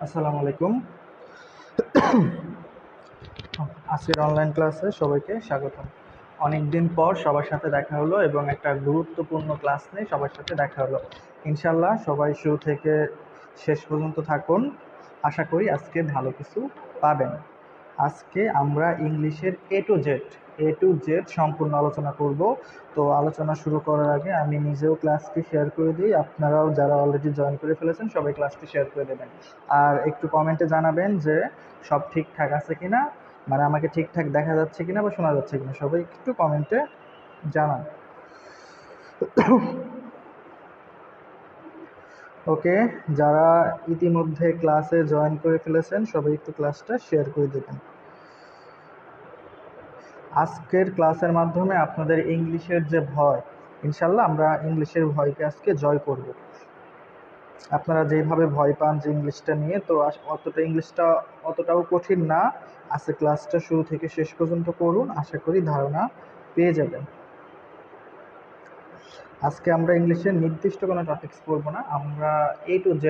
আসসালামু আলাইকুম। আজকের অনলাইন ক্লাসে সবাইকে স্বাগতম। অনেকদিন পর সবার সাথে দেখা হলো এবং একটা গুরুত্বপূর্ণ ক্লাস নিয়ে সবার সাথে দেখা হলো। ইনশাল্লাহ সবাই শুরু থেকে শেষ পর্যন্ত থাকুন। আশা করি আজকে ভালো কিছু পাবেন। আজকে আমরা ইংলিশের এ টু জেড সম্পূর্ণ আলোচনা করব। তো আলোচনা শুরু করার আগে আমি নিজেও ক্লাসটি শেয়ার করে দিই, আপনারাও যারা অলরেডি জয়েন করে ফেলেছেন সবাই ক্লাসটি শেয়ার করে দেবেন। আর একটু কমেন্টে জানাবেন যে সব ঠিকঠাক আছে কিনা, মানে আমাকে ঠিকঠাক দেখা যাচ্ছে কিনা বা শোনা যাচ্ছে কিনা, সবাই একটু কমেন্টে জানান। ওকে, যারা ইতিমধ্যে ক্লাসে জয়েন করে ফেলেছেন সবাই একটু ক্লাসটা শেয়ার করে দেবেন। আজকের ক্লাসের মাধ্যমে আপনাদের ইংলিশের যে ভয়, ইনশাল্লাহ আমরা ইংলিশের ভয়কে আজকে জয় করব। আপনারা যেভাবে ভয় পান যে ইংলিশটা নিয়ে, তো ইংলিশটা অতটাও কঠিন না। আজকে ক্লাসটা শুরু থেকে শেষ পর্যন্ত করুন, আশা করি ধারণা পেয়ে যাবেন। আজকে আমরা ইংলিশের নির্দিষ্ট কোনো টপিকস পড়বো না, আমরা A to Z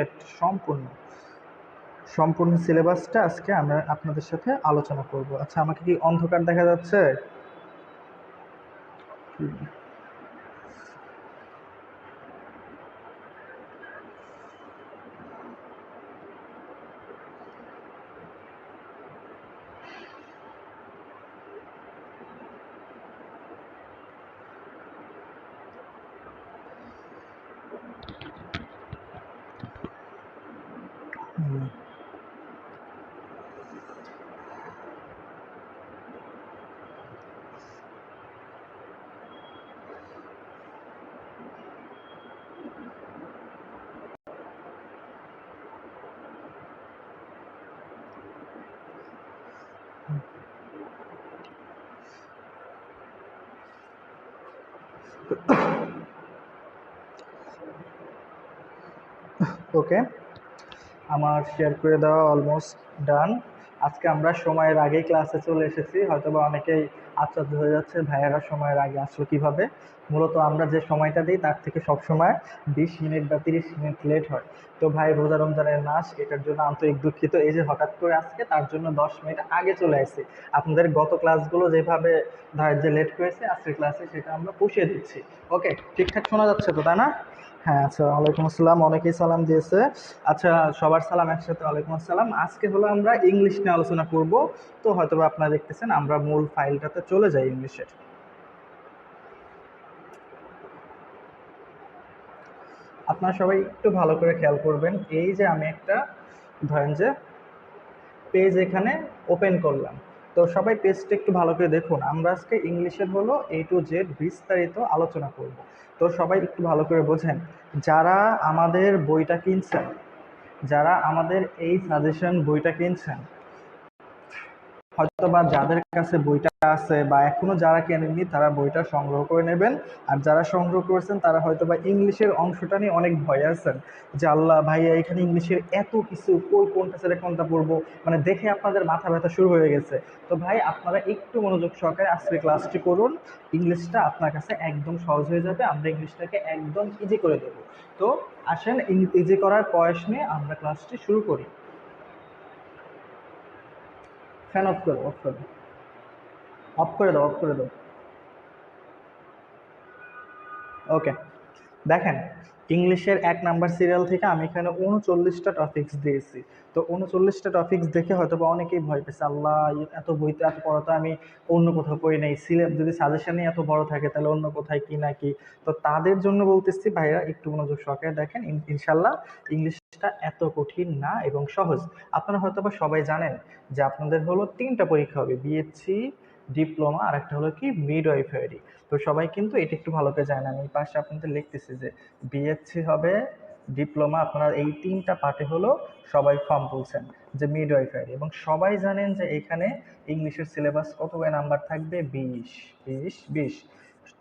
সম্পূর্ণ সিলেবাসটা আজকে আমরা আপনাদের সাথে আলোচনা করব। আচ্ছা, আমাকে কি অন্ধকার দেখা যাচ্ছে? ওকে, আমার শেয়ার করে দেওয়া অলমোস্ট ডান। আজকে আমরা সময়ের আগেই ক্লাসে চলে এসেছি, হয়তোবা অনেকেই আশ্চর্য হয়ে যাচ্ছে ভাইয়ারা সময়ের আগে আসলো কিভাবে। মূলত আমরা যে সময়টা দিই তার থেকে সবসময় 20 মিনিট বা 30 মিনিট লেট হয়। তো ভাই, রোজা রমজানের মাস, এটার জন্য আন্তরিক দুঃখিত। এই যে হঠাৎ করে আজকে তার জন্য 10 মিনিট আগে চলে আসছি। আপনাদের গত ক্লাসগুলো যেভাবে ধরেন যে লেট হয়েছে, আজকের ক্লাসে সেটা আমরা পুষিয়ে দিচ্ছি। ওকে, ঠিকঠাক শোনা যাচ্ছে তো, তাই না? হ্যাঁ, আচ্ছা, ওয়ালাইকুম আসসালাম। অনেকেই সালাম দিয়েছে। আচ্ছা, সবার সালাম একসাথে, ওয়ালাইকুম আসসালাম। আজকে হলো আমরা ইংলিশ নিয়ে আলোচনা করব। তো হয়তো আপনারা দেখতেছেন আমরা মূল ফাইলটাতে চলে যাই ইংলিশের। আপনারা সবাই একটু ভালো করে খেয়াল করবেন। এই যে আমি একটা ধরেন যে পেজ এখানে ওপেন করলাম, তো সবাই পেজটা একটু ভালো করে দেখুন। আমরা আজকে ইংলিশের হলো A to Z বিস্তারিত আলোচনা করব। তো সবাই একটু ভালো করে বোঝেন, যারা আমাদের বইটা কিনছেন, যারা আমাদের এই সাজেশন বইটা কিনছেন, হয়তো বা যাদের কাছে বইটা আছে বা এখনো যারা কেনেননি তারা বইটা সংগ্রহ করে নেবেন। আর যারা সংগ্রহ করেছেন তারা হয়তো বা ইংলিশের অংশটা নিয়ে অনেক ভয় আছেন যে আল্লাহ ভাইয়া, এখানে ইংলিশের এত কিছু, কোনটা ছেড়ে কোনটা পড়বো, মানে দেখে আপনাদের মাথা ব্যথা শুরু হয়ে গেছে। তো ভাই, আপনারা একটু মনোযোগ সহকারে আজকে ক্লাসটি করুন। ইংলিশটা আপনার কাছে একদম সহজ হয়ে যাবে, আমরা ইংলিশটাকে একদম ইজি করে দেবো। তো আসেন, ইজি করার প্রয়াস নিয়ে আমরা ক্লাসটি শুরু করি। ফ্যান অফ করো, অফ করো, অফ করে দাও, অফ করে দাও। ওকে, দেখেন, ইংলিশের 1 নাম্বার সিরিয়াল থেকে আমি এখানে 39টা টপিক্স দিয়েছি। তো 39টা টপিক্স দেখে হয়তো বা অনেকেই ভয় পেয়েছে, আল্লাহ এত বইতে এত পড়া তো আমি অন্য কোথাও পড়ি নাই, যদি সাজেশনই এত বড় থাকে তাহলে অন্য কোথায় কি না কি। তো তাদের জন্য বলতেছি ভাইয়া, একটু মনোযোগ সহকারে দেখেন। ইনশাল্লাহ ইংলিশটা এত কঠিন না এবং সহজ। আপনারা হয়তো বা সবাই জানেন যে আপনাদের হলো 3টা পরীক্ষা হবে, বিএসসি, ডিপ্লোমা, আর একটা হলো কি মিডওয়াইফারি। তো সবাই কিন্তু এটা একটু ভালো করে জানেন। আমি এই পাশে আপনাদের লিখতেছি যে বিএসসি হবে, ডিপ্লোমা, আপনার এই 3টা পার্টে হলো সবাই ফর্ম তুলছেন যে মিডওয়াইফারি। এবং সবাই জানেন যে এখানে ইংলিশের সিলেবাস কত করে নাম্বার থাকবে, 20 20 20।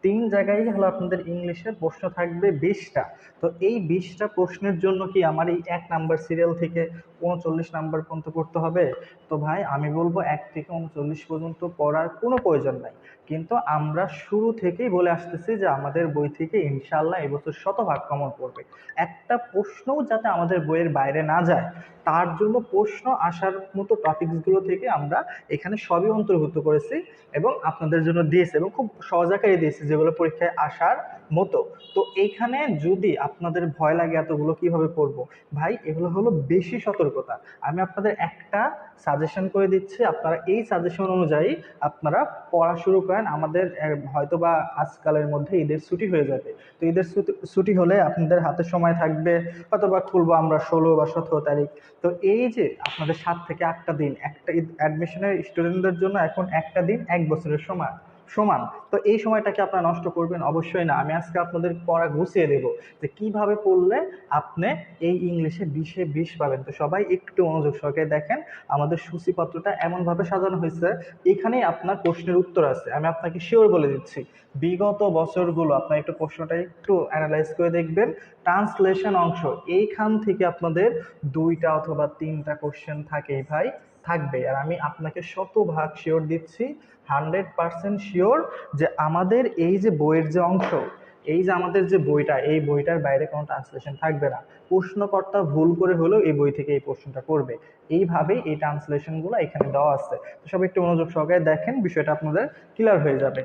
3 জায়গায় হলো আপনাদের ইংলিশের প্রশ্ন থাকবে 20টা। তো এই 20টা প্রশ্নের জন্য কি আমার এই 1 নাম্বার সিরিয়াল থেকে 39 নাম্বার পর্যন্ত পড়তে হবে? তো ভাই আমি বলবো 1 থেকে 39 পর্যন্ত পড়ার কোনো প্রয়োজন নাই। কিন্তু আমরা শুরু থেকেই বলে আসতেছি যে আমাদের বই থেকে ইনশাআল্লাহ এবছর শতভাগ কমন পড়বে। একটা প্রশ্নও যাতে আমাদের বইয়ের বাইরে না যায়, তার জন্য প্রশ্ন আসার মতো টপিকসগুলো থেকে আমরা এখানে সবই অন্তর্ভুক্ত করেছি এবং আপনাদের জন্য দিয়েছি, এবং খুব সহজ আকারে দিয়েছি যেগুলো পরীক্ষায় আসার মতো। তো এইখানে যদি আপনাদের ভয় লাগে এতগুলো কিভাবে পড়বো, ভাই এগুলো হলো বেশি সতর্কতা। আমি আপনাদের একটা সাজেশন করে দিচ্ছি, আপনারা এই সাজেশন অনুযায়ী আপনারা পড়া শুরু করেন। আমাদের হয়তোবা আজকালের মধ্যে ঈদের ছুটি হয়ে যাবে। তো ঈদের ছুটি হলে আপনাদের হাতে সময় থাকবে, হয়তোবা খুলবো আমরা 16 বা 17 তারিখ। তো এই যে আপনাদের 7 থেকে 8টা দিন, একটা অ্যাডমিশনের স্টুডেন্টদের জন্য এখন একটা দিন 1 বছরের সমান সমান। তো এই সময়টাকে আপনারা নষ্ট করবেন? অবশ্যই না। আমি আজকে আপনাদের পড়া গুছিয়ে দেবো যে কিভাবে পড়লে আপনি এই ইংলিশে 20-এ 20 পাবেন। তো সবাই একটু মনোযোগ সহকারে দেখেন। আমাদের সূচিপত্রটা এমনভাবে সাজানো হয়েছে, এখানেই আপনার প্রশ্নের উত্তর আছে। আমি আপনাকে শিওর বলে দিচ্ছি, বিগত বছরগুলো আপনার একটু প্রশ্নটা একটু অ্যানালাইজ করে দেখবেন। ট্রান্সলেশন অংশ, এইখান থেকে আপনাদের 2টা অথবা 3টা কোশ্চেন থাকেই ভাই, থাকবে। আর আমি আপনাকে শতভাগ শিওর দিচ্ছি, 100% শিওর যে আমাদের এই যে বইয়ের যে অংশ, এই যে আমাদের যে বইটা, এই বইটার বাইরে কোনো ট্রান্সলেশন থাকবে না। প্রশ্নকর্তা ভুল করে হলেও এই বই থেকে এই প্রশ্নটা করবে। এইভাবেই এই ট্রান্সলেশনগুলো এখানে দেওয়া আছে। তো সব একটু মনোযোগ সহকারে দেখেন, বিষয়টা আপনাদের ক্লিয়ার হয়ে যাবে।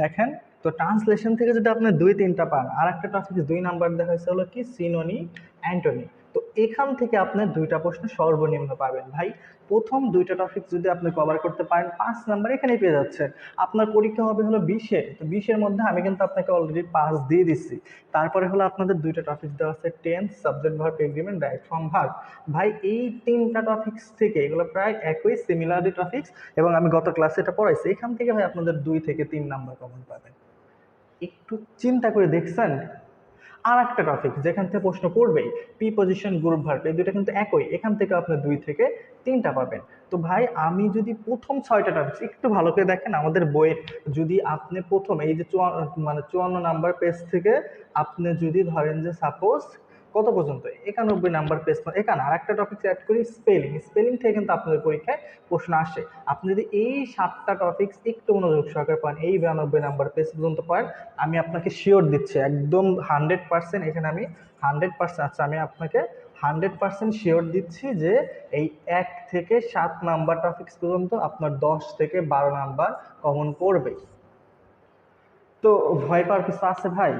দেখেন, তো ট্রান্সলেশন থেকে যদি আপনি 2-3টা পান, আর একটা টপিক 2 নাম্বার দেখা হয়েছে হলো কি সিনোনি অ্যান্টোনি। তো এখান থেকে আপনি 2টা প্রশ্ন সর্বনিম্ন পাবেন ভাই। প্রথম 2টা টপিক যদি আপনি কভার করতে পারেন, 5 নাম্বার এখানেই পেয়ে যাচ্ছেন। আপনার পরীক্ষা হবে হলো 20-এ, তো 20-এর মধ্যে আমি কিন্তু আপনাকে অলরেডি 5 দিয়ে দিচ্ছি। তারপরে হলো আপনাদের 2টা টপিক দেওয়া আছে, tense, subject verb agreement, right from verb. ভাই এই 3টা টপিক্স থেকে, এগুলো প্রায় একই সিমিলারলি টপিক্স, এবং আমি গত ক্লাসে এটা পড়াইছি। এখান থেকে ভাই আপনাদের 2 থেকে 3 নাম্বার কমন পাবেন। একটু চিন্তা করে দেখছেন? আর একটা টপিক যেখান থেকে প্রশ্ন পড়বেই, প্রিপজিশন, গ্রুপ ভার্ব, এই দুইটা কিন্তু একই, এখান থেকে আপনি 2 থেকে 3টা পাবেন। তো ভাই আমি যদি প্রথম 6টা টপিক একটু ভালো করে দেখেন আমাদের বইয়ের, যদি আপনি প্রথম এই যে 54 নাম্বার পেজ থেকে আপনি যদি ধরেন যে সাপোজ কত পর্যন্ত, 91 নাম্বার পেজ, এখানে আর একটা টপিক অ্যাড করি, স্পেলিং। স্পেলিং থেকে কিন্তু আপনাদের পরীক্ষায় প্রশ্ন আসে। আপনি যদি এই 7টা টপিক একটু মনোযোগ সহকারে পান, এই 92 নাম্বার পেজ পর্যন্ত পান, আমি আপনাকে শিওর দিচ্ছি একদম 100%, এখানে আমি 100%, আচ্ছা আমি আপনাকে 100% শিওর দিচ্ছি যে এই 1 থেকে 7 নাম্বার টপিক্স পর্যন্ত আপনার 10 থেকে 12 নাম্বার কমন পড়বে। তো ভয় পাওয়ার কিছু আছে ভাই?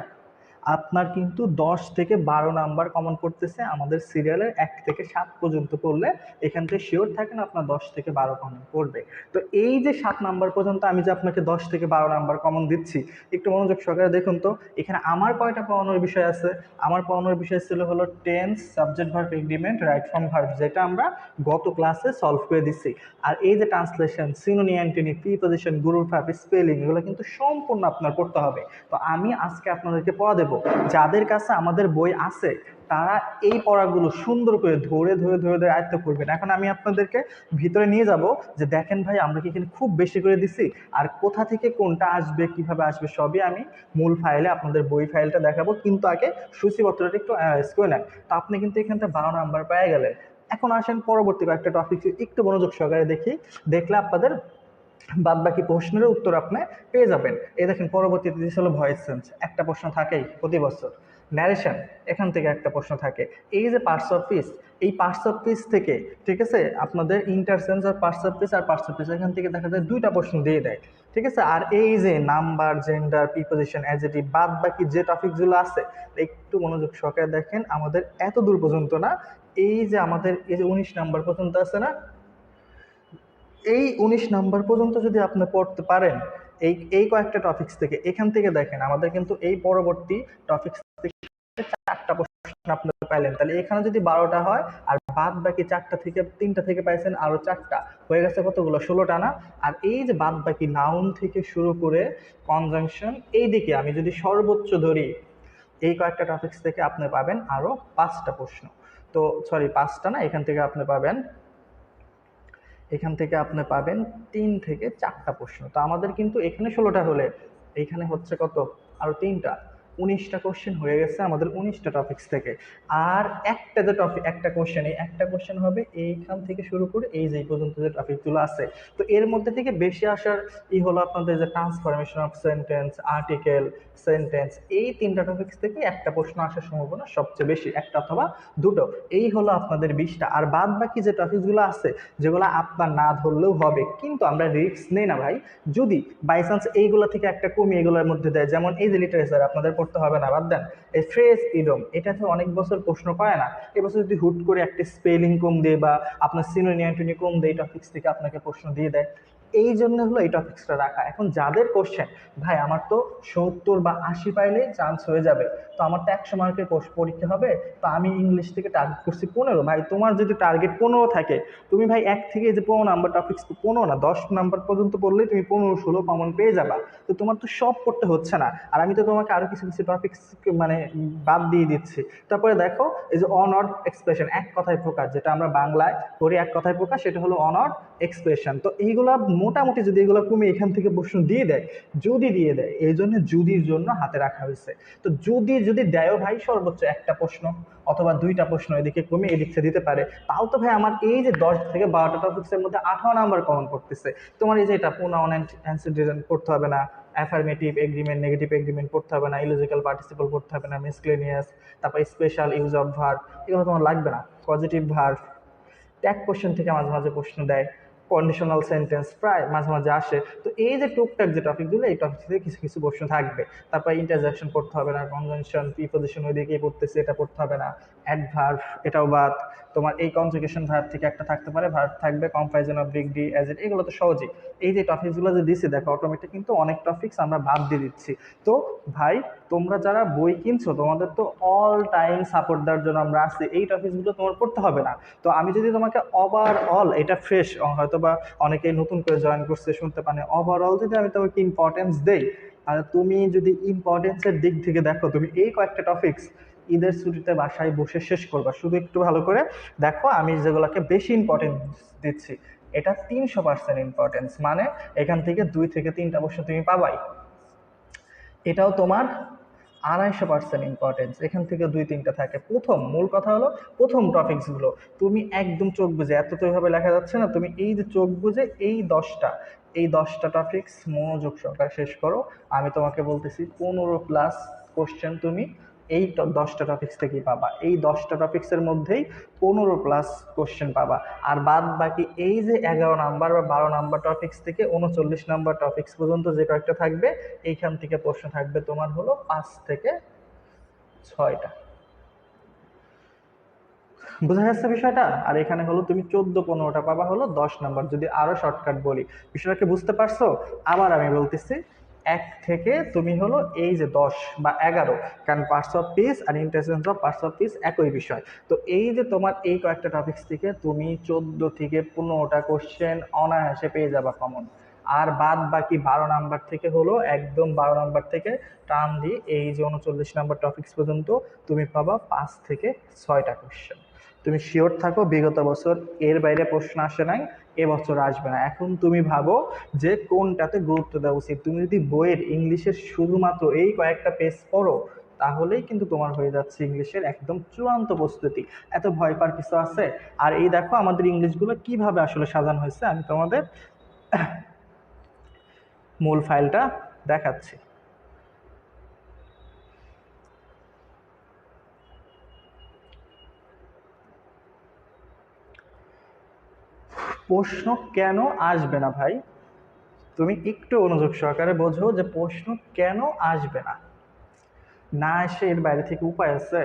আপনার কিন্তু 10 থেকে 12 নাম্বার কমন পড়তেছে আমাদের সিরিয়ালের 1 থেকে 7 পর্যন্ত পড়লে, এখান থেকে শিওর থাকেন আপনার 10 থেকে 12 কমন পড়বে। তো এই যে 7 নাম্বার পর্যন্ত আমি যে আপনাকে 10 থেকে 12 নাম্বার কমন দিচ্ছি, একটু মনোযোগ সহকারে দেখুন তো এখানে আমার কয়টা পড়ানোর বিষয় আছে। আমার পড়ানোর বিষয় ছিল হলো tense, subject verb agreement, right from verb, যেটা আমরা গত ক্লাসে সলভ করে দিচ্ছি। আর এই যে translation, synonym, antonym, preposition, group verb, spelling, এগুলো কিন্তু সম্পূর্ণ আপনার পড়তে হবে। তো আমি আজকে আপনাদেরকে পড়া দেবো, যাদের কাছে আমাদের বই আছে তারা এই পড়াগুলো সুন্দর করে ধরে ধরে ধরে ধরে আয়ত্ত করবেন। এখন আমি আপনাদেরকে ভিতরে নিয়ে যাব যে দেখেন ভাই আমরা কি এখানে খুব বেশি করে দিছি, আর কোথা থেকে কোনটা আসবে, কিভাবে আসবে, সবই আমি মূল ফাইলে আপনাদের বই ফাইলটা দেখাবো। কিন্তু আগে সূচিপত্রটা একটু অ্যানালাইজ করে নেন। তো আপনি কিন্তু এখানটা 12 নাম্বার পেয়ে গেলেন। এখন আসেন পরবর্তী কয়েকটা টপিক একটু মনোযোগ সহকারে দেখি, দেখলে আপনাদের বাদ বাকি প্রশ্নের উত্তর আপনি পেয়ে যাবেন। এই দেখেন পরবর্তীতে দিয়েছে হলো ভয়েস চেঞ্জ, একটা প্রশ্ন থাকেই প্রতি বছর। ন্যারেশন, এখান থেকে একটা প্রশ্ন থাকে। এই যে পার্টস অফ স্পিচ, এই পার্টস অফ স্পিচ থেকে, ঠিক আছে, আপনাদের ইন্টারসেন্স আর পার্টস অফ স্পিচ আর পার্টস অফ স্পিচ, এখান থেকে দেখা যায় 2টা প্রশ্ন দিয়ে দেয়, ঠিক আছে। আর এই যে নাম্বার, জেন্ডার, প্রিপজিশন, অ্যাডজেক্টিভ, বাদ বাকি যে টপিকগুলো আছে একটু মনোযোগ সহকারে দেখেন। আমাদের এত দূর পর্যন্ত না, এই যে আমাদের এই যে 19 নাম্বার পর্যন্ত আছে না, এই 19 নাম্বার পর্যন্ত যদি আপনি পড়তে পারেন এই এই কয়েকটা টপিক্স থেকে, এখান থেকে দেখেন আমাদের কিন্তু এই পরবর্তী টপিক্স থেকে 4টা প্রশ্ন আপনি পাইলেন। তাহলে এখানে যদি 12টা হয়, আর বাদ বাকি 4টা থেকে 3টা থেকে পাইছেন আরো 4টা, হয়ে গেছে কতগুলো, 16টা না? আর এই যে বাদ বাকি নাউন থেকে শুরু করে কনজাংশন, এই দিকে আমি যদি সর্বোচ্চ ধরি, এই কয়েকটা টপিক্স থেকে আপনি পাবেন আরো 5টা প্রশ্ন। তো সরি 5টা না, এখান থেকে আপনি পাবেন 3 থেকে 4টা প্রশ্ন। তো আমাদের কিন্তু এখানে 16টা হলে, এখানে হচ্ছে কত, আরো 3টা, 19টা কোশ্চেন হয়ে গেছে আমাদের 19টা টপিক্স থেকে। আর একটা যে টপিক, একটা কোশ্চেন, এই একটা কোশ্চেন হবে এইখান থেকে শুরু করে এই যে এই পর্যন্ত যে টপিকগুলো আছে। তো এর মধ্যে থেকে বেশি আসার হলো আপনাদের যে transformation of sentence, article, sentence, এই 3টা টপিক্স থেকে একটা প্রশ্ন আসার সম্ভাবনা সবচেয়ে বেশি, একটা অথবা দুটো। এই হলো আপনাদের 20টা। আর বাদ বাকি যে টপিকসগুলো আছে যেগুলো আপনার না ধরলেও হবে, কিন্তু আমরা রিস্ক নেই না ভাই। যদি বাই চান্স এইগুলো থেকে একটা কমিয়ে এগুলোর মধ্যে দেয়, যেমন এই যে লিটারেচার আপনাদের পড়তে হবে না, বাদ দেন। এই ফ্রেজ ইডম, এটা তো অনেক বছর প্রশ্ন পায় না, এবছর যদি হুট করে একটা স্পেলিং কম দিয়ে বা আপনার সিনোনি অ্যান্টোনি কম দিয়ে এই টপিক্স থেকে আপনাকে প্রশ্ন দিয়ে দেয়, এই জন্য হলো এই টপিক্সটা রাখা। এখন যাদের কোশ্চেন ভাই আমার তো 70 বা 80 পাইলেই চান্স হয়ে যাবে, তো আমার তো 100 মার্কের পরীক্ষা হবে, তো আমি ইংলিশ থেকে টার্গেট করছি 15। ভাই তোমার যদি টার্গেট 15 থাকে, তুমি ভাই 1 থেকে যে 15 নাম্বার টপিক্স, 15 না 10 নাম্বার পর্যন্ত পড়লেই তুমি 15-16 কমন পেয়ে যাবা। তো তোমার তো সব পড়তে হচ্ছে না, আর আমি তো তোমাকে আরো কিছু কিছু টপিক্স মানে বাদ দিয়ে দিচ্ছি। তারপরে দেখো এই যে অন অড এক্সপ্রেশন, এক কথায় প্রকাশ, যেটা আমরা বাংলায় করি এক কথায় প্রকাশ, সেটা হলো অন অড এক্সপ্রেশন। তো এইগুলা মোটামুটি যদি এগুলো কমে এখান থেকে প্রশ্ন দিয়ে দেয়, যদি দিয়ে দেয়, এই জন্য যদির জন্য হাতে রাখা হয়েছে। তো যদি দেয়ও ভাই সর্বোচ্চ একটা প্রশ্ন অথবা 2টা প্রশ্ন এদিকে কমে এদিক থেকে দিতে পারে, তাও তো ভাই আমার এই যে 10 থেকে 12টা টপিক্সের মধ্যে 18 নাম্বার কমন পড়তেছে। তোমার এই যে এটা প্রোনাউন এন্ড অ্যান্সিডেন্ট পড়তে হবে না, অ্যাফার্মেটিভ এগ্রিমেন্ট, নেগেটিভ এগ্রিমেন্ট পড়তে হবে না, ইলজিক্যাল পার্টিসিপল পড়তে হবে না, মিসক্লেনিয়াস, তারপর স্পেশাল ইউজ অফ ভার্ব, এগুলো তোমার লাগবে না। পজিটিভ ভার্ব, ট্যাগ কোশ্চেন থেকে মাঝে মাঝে প্রশ্ন দেয়, কন্ডিশনাল সেন্টেন্স প্রায় মাঝে মাঝে আসে। তো এই যে টুকটাক যে টপিকগুলো, এই টপিক থেকে কিছু কিছু প্রশ্ন থাকবে। তারপর ইন্টারজেকশন পড়তে হবে না, কনজাংশন, প্রিপোজিশন ওইদিকেই পড়তেছে, এটা পড়তে হবে না। অ্যাডভার্ব, এটাও বাদ। তোমার এই কনজুগেশন ভার্ব থেকে একটা থাকতে পারে, ভার্ব থাকবে, comparison of degree, as it, এগুলো তো সহজেই। এই যে টপিকসগুলো যে দিছি দেখো, অটোমেটিক কিন্তু অনেক টপিকস আমরা বাদ দিয়ে দিচ্ছি। তো ভাই তোমরা যারা বই কিনছো, তোমাদের তো অল টাইম সাপোর্ট দেওয়ার জন্য আমরা আছি, এই টপিকসগুলো তোমার পড়তে হবে না। তো আমি যদি তোমাকে ওভারঅল, এটা ফ্রেশ হয়তো বা অনেকেই নতুন করে জয়েন করছে শুনতে পারে, ওভারঅল যদি আমি তোমাকে ইম্পর্টেন্স দেই, আর তুমি যদি ইম্পর্টেন্সের দিক থেকে দেখো, তুমি এই কয়েকটা টপিকস ঈদের ছুটিতে বাসায় বসে শেষ করবা। শুধু একটু ভালো করে দেখো, আমি যেগুলোকে বেশি ইম্পর্টেন্স দিচ্ছি, এটা 300% ইম্পর্টেন্স, মানে এখান থেকে 2 থেকে 3টা প্রশ্ন তুমি পাবাই। এটাও তোমার 250% ইম্পর্টেন্স, এখান থেকে 2-3টা থাকে। প্রথম মূল কথা হলো প্রথম টপিকসগুলো তুমি একদম চোখ বুঝে, এত তো এইভাবে লেখা যাচ্ছে না, তুমি এই যে চোখ বুঝে এই দশটা টপিকস মনোযোগ সহকারে শেষ করো। আমি তোমাকে বলতেছি 15+ কোশ্চেন তুমি এই 10টা টপিক্স থেকেই পাবা। এই 10টা টপিক্সের মধ্যেই 15+ কোশ্চেন পাবা। আর বাদ বাকি এই যে 11 নাম্বার বা 12 নাম্বার টপিক্স থেকে 39 নাম্বার টপিক্স পর্যন্ত যে কয়েকটা থাকবে, এইখান থেকে প্রশ্ন থাকবে তোমার হলো 5 থেকে 6টা। বোঝা যাচ্ছে বিষয়টা? আর এখানে হলো তুমি 14-15টা পাবা হলো 10 নাম্বার, যদি আরো শর্টকাট বলি। বিষয়টাকে বুঝতে পারছো? আবার আমি বলতেছি, 1 থেকে তুমি হলো এই যে 10 বা 11, কারণ পার্টস অফ পিস আর ইন্টারসেন্স অফ পার্টস অফ পিস একই বিষয়। তো এই যে তোমার এই কয়েকটা টপিক্স থেকে তুমি 14 থেকে 15টা কোশ্চেন অনায়াসে পেয়ে যাবা কমন। আর বাদ বাকি 12 নাম্বার থেকে হলো একদম 12 নাম্বার থেকে টান দিয়ে এই যে 39 নাম্বার টপিক্স পর্যন্ত তুমি পাবা 5 থেকে 6টা কোশ্চেন। তুমি শিওর থাকো, বিগত বছর এর বাইরে প্রশ্ন আসে নাই, এবছর আসবে না। এখন তুমি ভাবো যে কোনটাতে গুরুত্ব দেওয়া উচিত। তুমি যদি বইয়ের ইংলিশের শুধুমাত্র এই কয়েকটা পেজ পড়ো, তাহলেই কিন্তু তোমার হয়ে যাচ্ছে ইংলিশের একদম চূড়ান্ত প্রস্তুতি। এত ভয় পাওয়ার কিছু আছে? আর এই দেখো আমাদের ইংলিশগুলো কিভাবে আসলে সাজানো হয়েছে, আমি তোমাদের মূল ফাইলটা দেখাচ্ছি। প্রশ্ন কেন আসবে না ভাই, তুমি একটু মনোযোগ সহকারে বোঝো যে প্রশ্ন কেন আসবে না। না এসে এর বাইরে থেকে উপায় আছে?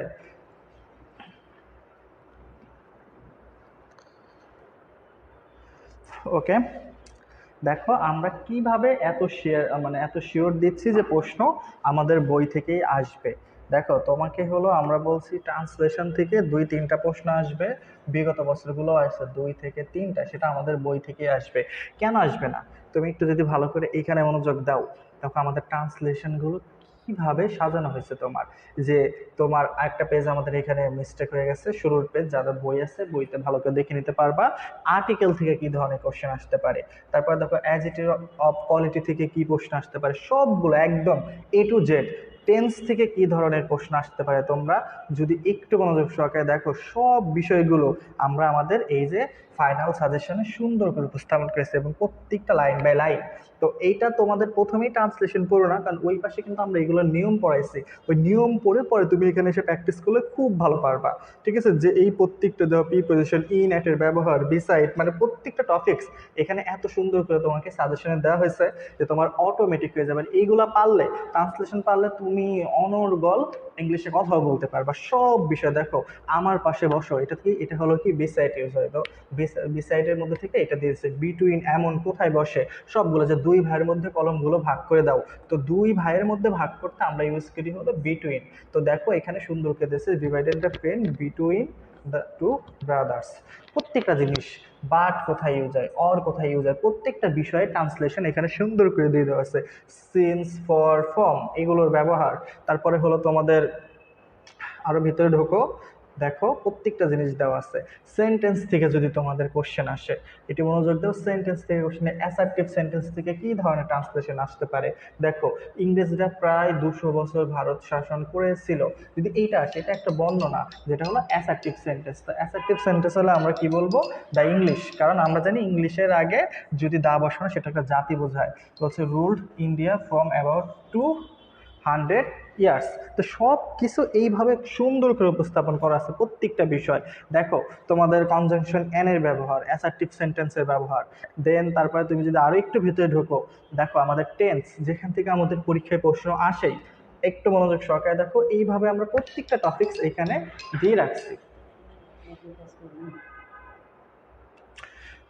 ওকে, দেখো আমরা কিভাবে এত শিওর দিচ্ছি যে প্রশ্ন আমাদের বই থেকেই আসবে। দেখো তোমাকে হলো আমরা বলছি ট্রান্সলেশন থেকে 2-3টা প্রশ্ন আসবে, বিগত বছরগুলো আসছে 2 থেকে 3টা, সেটা আমাদের বই থেকেই আসবে। কেন আসবে না তুমি একটু যদি ভালো করে এইখানে মনোযোগ দাও, দেখো আমাদের ট্রান্সলেশনগুলো কিভাবে সাজানো হয়েছে। যে তোমার একটা পেজ আমাদের এখানে মিস্টেক হয়ে গেছে, শুরুর পেজ, যাদের বই আছে বইতে ভালো করে দেখে নিতে পারবা আর্টিকেল থেকে কি ধরনের কোশ্চেন আসতে পারে। তারপর দেখো অ্যাডজেক্টিভ অফ কোয়ালিটি থেকে কি প্রশ্ন আসতে পারে, সবগুলো একদম A to Z টেন্স থেকে কি ধরনের প্রশ্ন আসতে পারে তোমরা যদি একটু মনোযোগ সহকারে দেখো, সব বিষয়গুলো আমরা আমাদের এই যে ফাইনাল সাজেশনে সুন্দর করে উপস্থাপন করেছি এবং প্রত্যেকটা লাইন বাই লাইন। তো এইটা তোমাদের প্রথমেই ট্রান্সলেশন পড়ো না, কারণ ওই পাশে কিন্তু আমরা এগুলো নিয়ম পড়াইছি। ওই নিয়ম পড়ে পরে তুমি এখানে এসে প্র্যাকটিস করলে খুব ভালো পারবা। ঠিক আছে, যে এই প্রত্যেকটা দেওয়া প্রিপোজিশন, ইন, এটের ব্যবহার, বিসাইড, মানে প্রত্যেকটা টপিকস এখানে এত সুন্দর করে তোমাকে সাজেশনে দেওয়া হয়েছে যে তোমার অটোমেটিক হয়ে যাবে। এইগুলা পারলে, ট্রান্সলেশন পারলে তুমি অনর্গল ইংলিশে কথাও বলতে পারবা সব বিষয়। দেখো আমার পাশে বসো, এটা কি, এটা হলো কি বিসাইড ইউজ হয়। তো বিসাইডের মধ্যে থেকে এটা দিয়েছে বিটুইন, এমন কোথায় বসে, সবগুলো যে দুই ভাইয়ের মধ্যে কলমগুলো ভাগ করে দাও। তো দুই ভাইয়ের মধ্যে ভাগ করতে আমরা ইউজ করি হলো বিটুইন। তো দেখো এখানে সুন্দর করে দিয়েছে divided the pen between the two brothers. প্রত্যেকটা জিনিস, বাট কোথায় ইউজ হয়, অর কোথায় ইউজ হয়, প্রত্যেকটা বিষয়ে ট্রান্সলেশন এখানে সুন্দর করে দিয়ে দেওয়া আছে। সিন্স, ফর, ফ্রম এগুলোর ব্যবহার। তারপরে হলো তোমাদের আরো ভিতরে ঢোকো, দেখো প্রত্যেকটা জিনিস দেওয়া আছে। সেন্টেন্স থেকে যদি তোমাদের কোশ্চেন আসে, এটি মনোযোগ দাও, সেন্টেন্স থেকে কোশ্চেনে অ্যাসার্টিভ সেন্টেন্স থেকে কি ধরনের ট্রান্সলেশন আসতে পারে। দেখো ইংরেজরা প্রায় 200 বছর ভারত শাসন করেছিল, যদি এইটা আসে, এটা একটা বর্ণনা যেটা হলো অ্যাসার্টিভ সেন্টেন্স। তো অ্যাসার্টিভ সেন্টেন্স হলে আমরা কি বলবো, দ্য ইংলিশ, কারণ আমরা জানি ইংলিশের আগে যদি দা বসানো সেটা একটা জাতি বোঝায়। বলছে ruled India from about 200 years. তো সব কিছু এইভাবে সুন্দর করে উপস্থাপন করা আছে প্রত্যেকটা বিষয়। দেখো তোমাদের কনজাংশন এন এর ব্যবহার, অ্যাসার্টিভ সেন্টেন্সের ব্যবহার। দেন তারপরে তুমি যদি আরো একটু ভিতরে ঢোকো, দেখো আমাদের টেন্স, যেখান থেকে আমাদের পরীক্ষায় প্রশ্ন আসেই। একটু মনোযোগ সহকারে দেখো, এইভাবে আমরা প্রত্যেকটা টপিকস এখানে দিয়ে রাখছি।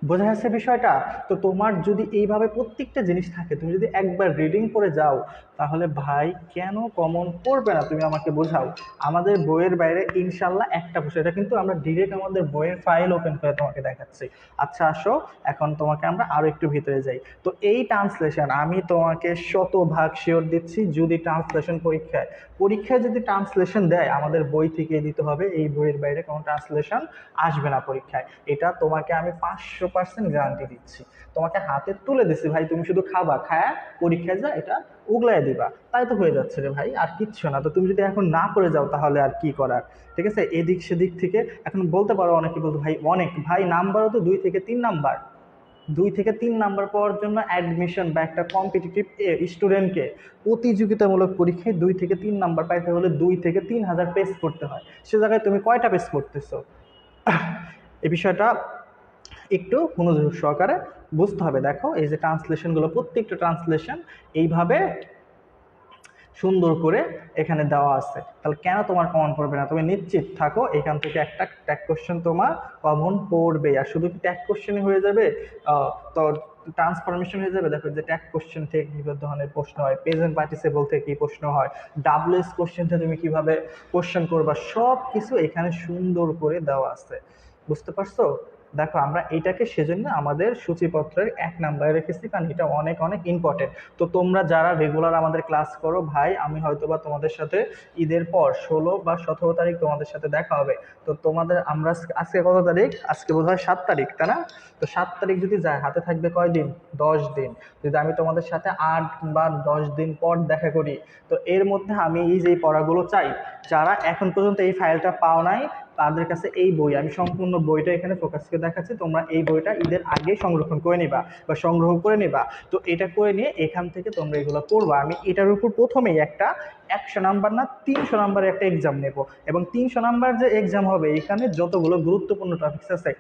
বোঝা যাচ্ছে বিষয়টা? তো তোমার যদি এইভাবে প্রত্যেকটা জিনিস থাকে, তুমি যদি একবার রিডিং করে যাও, তাহলে ভাই কেন কমন পড়বে না তুমি আমাকে বোঝাও। আমাদের বইয়ের বাইরে ইনশাল্লাহ একটা প্রশ্ন, এটা কিন্তু আমরা ডিরেক্ট আমাদের বইয়ের ফাইল ওপেন করে তোমাকে দেখাচ্ছি। আচ্ছা আসো, এখন তোমাকে আমরা আরো একটু ভিতরে যাই। তো এই ট্রান্সলেশন আমি তোমাকে শতভাগ শিওর দিচ্ছি, যদি ট্রান্সলেশন পরীক্ষায় পরীক্ষায় যদি ট্রান্সলেশন দেয়, আমাদের বই থেকে দিতে হবে, এই বইয়ের বাইরে কোনো ট্রান্সলেশন আসবে না পরীক্ষায়। এটা তোমাকে আমি 500% গ্যারান্টি দিচ্ছি। তোমাকে হাতে তুলে দিছি ভাই, তুমি শুধু খাবা, খায়া পরীক্ষায় যা এটা উগলাই দিবা, তাই তো হয়ে যাচ্ছে রে ভাই, আর কিচ্ছু না। তো তুমি যদি এখন না করে যাও তাহলে আর কি করার। ঠিক আছে, এদিক সেদিক থেকে এখন বলতে পারো, অনেকে বলতো ভাই অনেক, ভাই নাম্বারও তো 2 থেকে 3 নাম্বার। 2 থেকে 3 নাম্বার পাওয়ার জন্য অ্যাডমিশন বা একটা কম্পিটিটিভ স্টুডেন্টকে প্রতিযোগিতামূলক পরীক্ষায় 2 থেকে 3 নাম্বার পাইতে হলে 2 থেকে 3 হাজার পেজ করতে হয়। সে জায়গায় তুমি কয়টা পেজ করতেছো? এই বিষয়টা একটু মনোযোগ সহকারে বুঝতে হবে। দেখো এই যে ট্রান্সলেশনগুলো, প্রত্যেকটা ট্রান্সলেশন এইভাবে সুন্দর করে এখানে দেওয়া আছে। তাহলে কেন তোমার কমন পড়বে না? তুমি নিশ্চিত থাকো, এখান থেকে একটা ট্যাগ কোশ্চেন তোমার কমন পড়বে। আর শুধু কি ট্যাগ কোশ্চেনই হয়ে যাবে? তো ট্রান্সফরমেশন হয়ে যাবে? দেখো যে ট্যাগ কোশ্চেন থেকে কি ধরনের প্রশ্ন হয়, প্রেজেন্ট পার্টিসিপল থেকে কি প্রশ্ন হয়, ডাব্লিউএস কোশ্চেন থেকে তুমি কিভাবে কোশ্চেন করবা, সব কিছু এখানে সুন্দর করে দেওয়া আছে। বুঝতে পারছো? দেখো আমরা এটাকে সেজন্য আমাদের সূচিপত্রের 1 নাম্বারে রেখেছি, কারণ এটা অনেক অনেক ইম্পর্টেন্ট। তো তোমরা যারা রেগুলার আমাদের ক্লাস করো ভাই, আমি হয়তোবা তোমাদের সাথে ঈদের পর 16 বা 17 তারিখ তোমাদের সাথে দেখা হবে। তো তোমাদের আমরা আজকে কত তারিখ? আজকে বোধ হয় 7 তারিখ, তাই না? তো 7 তারিখ যদি যায়, হাতে থাকবে কয়দিন? 10 দিন। যদি আমি তোমাদের সাথে 8 বা 10 দিন পর দেখা করি, তো এর মধ্যে আমি এই যে পড়াগুলো চাই, যারা এখন পর্যন্ত এই ফাইলটা পাও নাই তাদের কাছে এই বই, আমি সম্পূর্ণ বইটা এখানে ফোকাস করে দেখাচ্ছি, তোমরা এই বইটা ঈদের আগে সংরক্ষণ করে নিবা বা সংগ্রহ করে নিবা। তো এটা করে নিয়ে এখান থেকে তোমরা এগুলো পড়বা। আমি এটার উপর প্রথমেই একটা 100 নাম্বার না 300 নাম্বারের একটা এক্সাম নেব, এবং 300 নাম্বার যে এক্সাম হবে, এখানে যতগুলো গুরুত্বপূর্ণ টপিকস আছে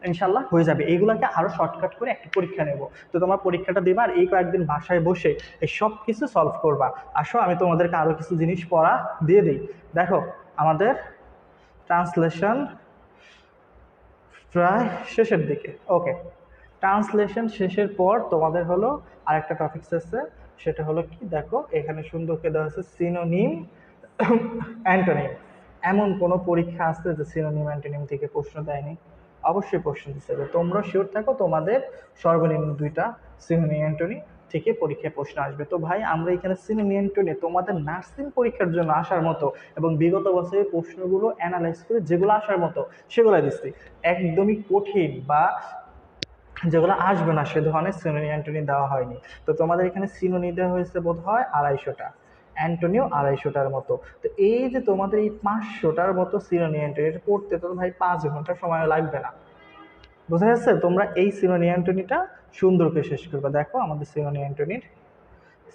ইনশাল্লাহ হয়ে যাবে। এইগুলোকে আরো শর্টকাট করে একটা পরীক্ষা নেব। তো তোমার পরীক্ষাটা দিবা, আর এই কয়েকদিন বাসায় বসে এই সব কিছু সলভ করবা। আসো আমি তোমাদেরকে আরো কিছু জিনিস পড়া দিয়ে দিই। দেখো আমাদের ট্রান্সলেশন প্রায় শেষের দিকে। ওকে, ট্রান্সলেশন শেষের পর তোমাদের হলো আরেকটা টপিকস আছে, সেটা হলো কি, দেখো এখানে সুন্দর করে দেওয়া আছে সিনোনিম অ্যান্টোনিম। এমন কোনো পরীক্ষা আছে যে সিনোনিম অ্যান্টোনিম থেকে প্রশ্ন দেয়নি? অবশ্যই প্রশ্ন দিচ্ছে। তোমরা শিওর থাকো তোমাদের সর্বনিম্ন 2টা সিনোনিম অ্যান্টোনিম থেকে পরীক্ষায় প্রশ্ন আসবে। তো ভাই আমরা এখানে সিনোনিম অ্যান্টোনিম তোমাদের নার্সিং পরীক্ষার জন্য আসার মতো এবং বিগত বছরের প্রশ্নগুলো অ্যানালাইজ করে যেগুলো আসার মতো সেগুলো দিচ্ছি। একদমই কঠিন বা যেগুলো আসবে না সে ধরনের সিনোনি অ্যান্টোনি দেওয়া হয়নি। তো তোমাদের এখানে সিনোনি দেওয়া হয়েছে বোধ হয় 250টা, অ্যান্টোনিও 250টার মতো। তো এই যে তোমাদের এই 500টার মতো সিনোনি অ্যান্টোনি, এটা পড়তে তো ভাই 5 ঘন্টা সময় লাগবে না। বোঝা যাচ্ছে? তোমরা এই সিনোনি অ্যান্টোনিটা সুন্দর করে শেষ করবে। দেখো আমাদের সিনোনি অ্যান্টোনির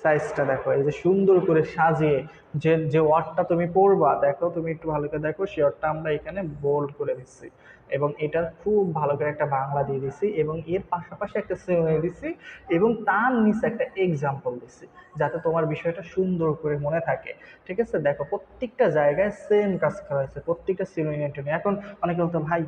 সাইজটা দেখো, এই যে সুন্দর করে সাজিয়ে যে যে ওয়ার্ডটা তুমি পড়বা, দেখো তুমি একটু ভালো করে দেখো, সে ওয়ার্ডটা আমরা এখানে বোল্ড করে দিচ্ছি এবং এটা খুব ভালো করে একটা বাংলা দিয়ে দিছি এবং এর পাশাপাশি একটা সিনোনি দিচ্ছি এবং তার নিচে একটা এক্সাম্পল দিচ্ছি যাতে তোমার বিষয়টা সুন্দর করে মনে থাকে। ঠিক আছে? দেখো প্রত্যেকটা জায়গায় সেম কাজ করা হয়েছে, প্রত্যেকটা সিনোনি অ্যান্টোনি। এখন অনেকে বলতো ভাই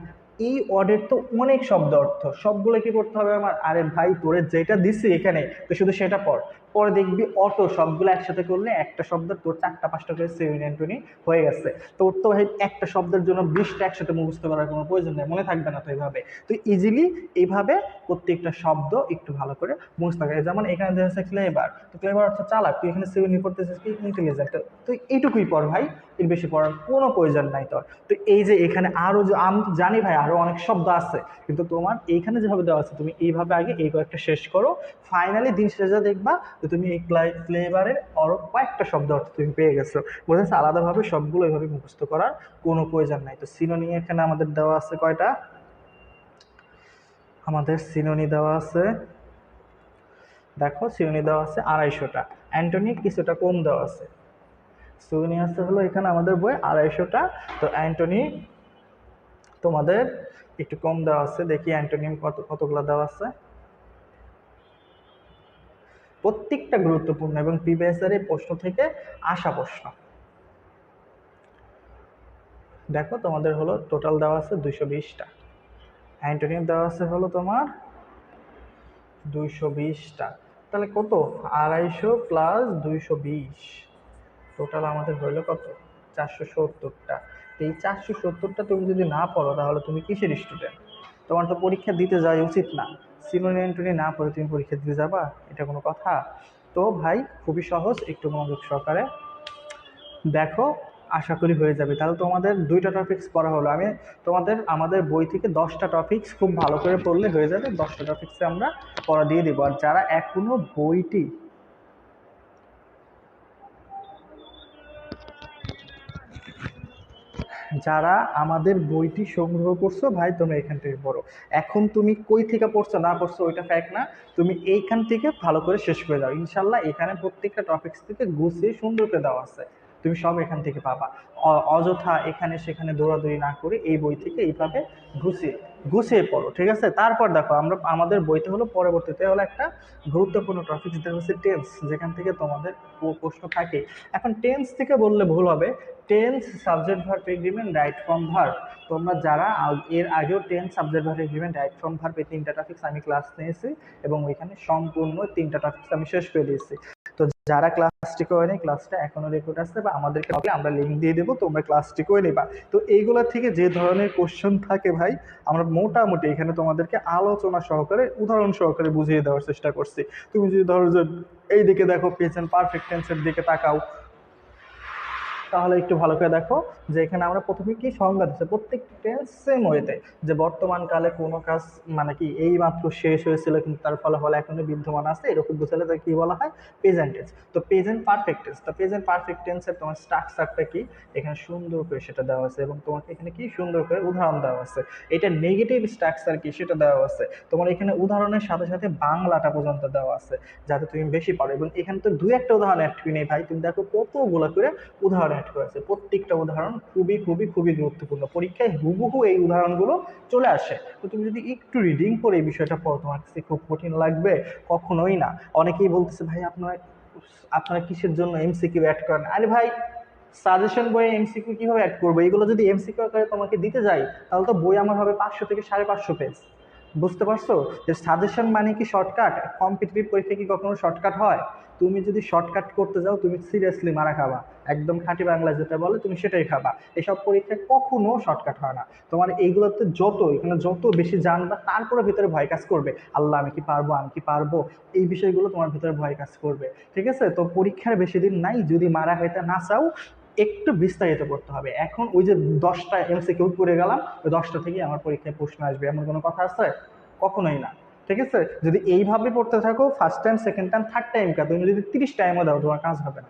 এই ওয়ার্ডের তো অনেক শব্দ অর্থ, সবগুলো কি করতে হবে আমার? আরে ভাই তোরে যেটা দিছি এখানে তো শুধু সেটা পড়, পরে দেখবি অটো সবগুলো একসাথে করলে একটা শব্দ তোর 4টা 5টা করে সিনোনি অ্যান্টোনি হয়ে গেছে। তোর তো ভাই একটা শব্দের জন্য 20টা একসাথে মুখস্থ করার কোনো প্রয়োজন নেই, মনে থাকবে না তো এইভাবে। তুই ইজিলি এইভাবে প্রত্যেকটা শব্দ একটু ভালো করে মুখস্থ করে। যেমন এখানে দেখা যাচ্ছে ক্লেভার, তো ক্লেভার অর্থ চালাক, তুই এখানে সিনোনি করতেছিস কি ইন্টেলিজেন্ট, তুই এইটুকুই পড় ভাই, এর বেশি পড়ার কোনো প্রয়োজন নাই তোর। তো এই যে এখানে আরো যে আমি জানি ভাই আরো অনেক শব্দ আছে, কিন্তু তোমার এইখানে যেভাবে দেওয়া আছে তুমি এইভাবে আগে এই কয়েকটা শেষ করো, ফাইনালি দিন শেষে দেখবা যে তুমি এই ফ্লেভারের আরো কয়েকটা শব্দ অর্থ তুমি পেয়ে গেছো। বোঝা যাচ্ছে? আলাদাভাবে সবগুলো এইভাবে মুখস্থ করার কোনো প্রয়োজন নাই। তো সিনোনি এখানে আমাদের দেওয়া আছে কয়টা? আমাদের সিনোনি দেওয়া আছে, দেখো সিনোনি দেওয়া আছে 250টা, অ্যান্টোনি কিছুটা কম দেওয়া আছে। সিনোনি আছে হলো এখানে আমাদের বই 250টা, তো অ্যান্টোনি তোমাদের একটু কম দেওয়া আছে। দেখি অ্যান্টোনিম কতগুলো দেওয়া আছে। প্রত্যেকটা গুরুত্বপূর্ণ এবং প্রিভিয়াস ইয়ারের প্রশ্ন থেকে আসা প্রশ্ন। দেখো তোমাদের হলো টোটাল দেওয়া আছে 220টা, অ্যান্টোনিম দেওয়া আছে হলো তোমার 220টা। তাহলে কত? 250 প্লাস 220, টোটাল আমাদের হইলো কত? 470টা। এই 470টা তুমি যদি না পড়ো তাহলে তুমি কিসের স্টুডেন্ট? তোমার তো পরীক্ষা দিতে যাওয়া উচিত না। সিনোনি অ্যান্টোনি না পড়ে তুমি পরীক্ষা দিতে যাবা? এটা কোনো কথা? তো ভাই খুবই সহজ, একটু মনোযোগ সহকারে দেখো, আশা করি হয়ে যাবে। তাহলে তোমাদের 2টা টপিকস পড়া হলো। আমি তোমাদের আমাদের বই থেকে 10টা টপিকস খুব ভালো করে পড়লে হয়ে যাবে। 10টা টপিক্সে আমরা পড়া দিয়ে দিব। আর যারা এখনো বইটি যারা আমাদের বইটি সংগ্রহ করছো ভাই, তোমরা এখান থেকে পড়ো। এখন তুমি কই থেকে পড়ছো না পড়ছো ওইটা ফ্যাক্ট না, তুমি এইখান থেকে ভালো করে শেষ করে দাও ইনশাল্লাহ। এখানে প্রত্যেকটা টপিক্স থেকে গুছিয়ে সুন্দর করে দেওয়া আছে, তুমি সব এখান থেকে পাবা। অযথা এখানে সেখানে দৌড়াদৌড়ি না করে এই বই থেকে এইভাবে গুছিয়ে গুছিয়ে পড়ো, ঠিক আছে? তারপর দেখো আমরা আমাদের বইতে হলো পরবর্তীতে হলো একটা গুরুত্বপূর্ণ টপিক, যেটা হচ্ছে টেন্স, যেখান থেকে তোমাদের প্রশ্ন থাকে। এখন টেন্স থেকে বললে ভুল হবে, tense, subject verb agreement, right from verb. তোমরা যারা এর আগেও tense, subject verb agreement, right from verb এই 3টা টপিক্স আমি ক্লাস নিয়েছি এবং ওইখানে সম্পূর্ণ 3টা টপিক্স আমি শেষ করে দিয়েছি। তো যারা ক্লাসটি করে নেই, ক্লাসটা এখনো রেকর্ড আসছে বা আমাদেরকে আমরা লিঙ্ক দিয়ে দেবো, তোমরা ক্লাসটি করে নেবা। তো এইগুলা থেকে যে ধরনের কোশ্চেন থাকে ভাই, আমরা মোটামুটি এখানে তোমাদেরকে আলোচনা সহকারে উদাহরণ সহকারে বুঝিয়ে দেওয়ার চেষ্টা করছি। তুমি যদি ধরো যে এইদিকে দেখো প্রেজেন্ট পারফেক্ট টেন্সের দিকে তাকাও, তাহলে একটু ভালো করে দেখো যে এখানে আমরা প্রথমে কি সংজ্ঞা দিচ্ছে প্রত্যেকটা টেন্স সেম ওয়েতে, যে বর্তমান কালে কোনো কাজ মানে কি এই মাত্র শেষ হয়েছিল কিন্তু তার ফলাফল এখনো বিদ্যমান আছে, এরকম বোঝালে তাকে কি বলা হয়? Present tense. তো প্রেজেন্ট পারফেক্ট টেন্স, তো প্রেজেন্ট পারফেক্ট টেন্সের তোমার স্ট্রাকচারটা কি এখানে সুন্দর করে সেটা দেওয়া আছে এবং তোমাকে এখানে কি সুন্দর করে উদাহরণ দেওয়া আছে। এটা নেগেটিভ স্ট্রাকচার কি সেটা দেওয়া আছে, তোমার এখানে উদাহরণের সাথে সাথে বাংলাটা পর্যন্ত দেওয়া আছে যাতে তুমি বেশি পারো। এবং এখানে তো 2-1টা উদাহরণ অ্যাড করে নেই ভাই, তুমি দেখো কতগুলো করে উদাহরণ অ্যাড করেছে। প্রত্যেকটা উদাহরণ খুবই খুবই খুবই গুরুত্বপূর্ণ, পরীক্ষায় হুবহু এই উদাহরণগুলো চলে আসে। তো তুমি যদি একটু রিডিং করে এই বিষয়টা পড়ো, তোমার কাছে খুব কঠিন লাগবে? কখনোই না। অনেকেই বলতেছে ভাই আপনারা আপনারা কিসের জন্য এমসিকিউ অ্যাড করেন? আরে ভাই সাজেশন বইয়ে এমসিকিউ কিভাবে অ্যাড করবো? এগুলো যদি এমসিকিউ আকারে তোমাকে দিতে যাই তাহলে তো বই আমার হবে 500 থেকে 550 পেজ। বুঝতে পারছো যে সাজেশন মানে কি শর্টকাট? কম্পিটিটিভ পরীক্ষা কি কখনো শর্টকাট হয়? তুমি যদি শর্টকাট করতে যাও তুমি সিরিয়াসলি মারা খাবা, একদম খাঁটি বাংলায় যেটা বলে তুমি সেটাই খাবা। এসব পরীক্ষায় কখনো শর্টকাট হয় না। তোমার এইগুলোতে যত এখানে যত বেশি জানবা তারপরে ভিতরে ভয় কাজ করবে, আল্লাহ আমি কি পারবো, আমি কি পারবো, এই বিষয়গুলো তোমার ভিতরে ভয় কাজ করবে। ঠিক আছে? তো পরীক্ষার বেশি দিন নাই, যদি মারা খাইতে না চাও একটু বিস্তারিত পড়তে হবে। এখন ওই যে 10টা এমসিকিউ করে গেলাম, ওই 10টা থেকে আমার পরীক্ষায় প্রশ্ন আসবে এমন কোনো কথা আছে? কখনোই না। ঠিক আছে? যদি এইভাবে পড়তে থাকো first time, second time, third time কা তুমি যদি 30 টাইমও দাও তোমার কাজ হবে না।